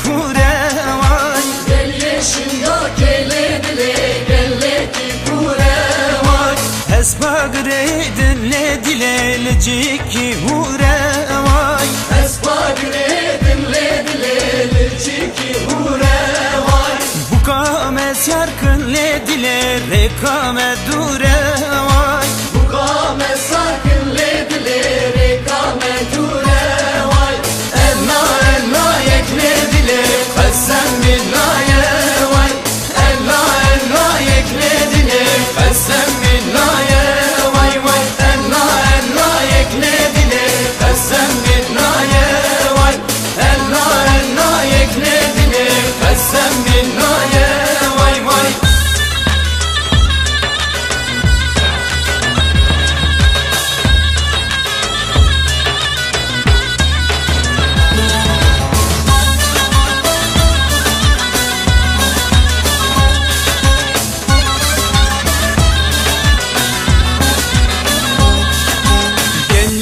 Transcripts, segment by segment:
kure vay. Gel yeşilda kele dile gelle ki kure vay. Hesba greydin le dilelecik ki hure vay. Esma güne dinle dilelecik ki hure vay. Bu kames yarkın le dile rekame dure vay. Bu kâme sakın le dile rekame dure vay. Enna enna yekle dile kessem billaye vay. Enna enna yekle dile kessem billaye vay vay. Enna enna yekle dile kessem billaye vay. Enna enna yekle dile kessem billaye vay vay.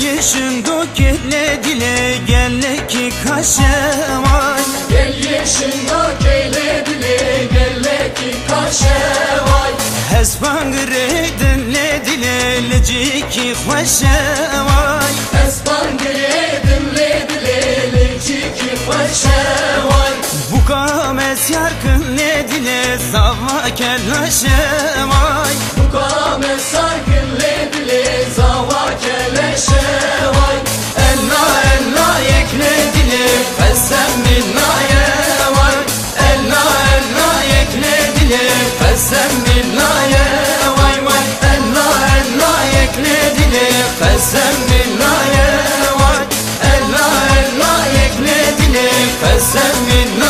Yeşin dokele dile gelle ki kaşe vay. Gel yeşilda kele dile gelle ki kaşe vay. Hesban greydin le dilelecik ki hoşe vay. Esman gire dinle dilelecik ki hoşe vay. Bu kames yarkın le dile zavva kelleşe vay. Bu kâme sakın le dile zava keleşe vay. Enna enna yekle dile kessem billaye vay. Enna enna yekle dile kessem billaye vay vay. Enna enna yekle dile kessem billaye vay. Enna enna yekle dile kessem billaye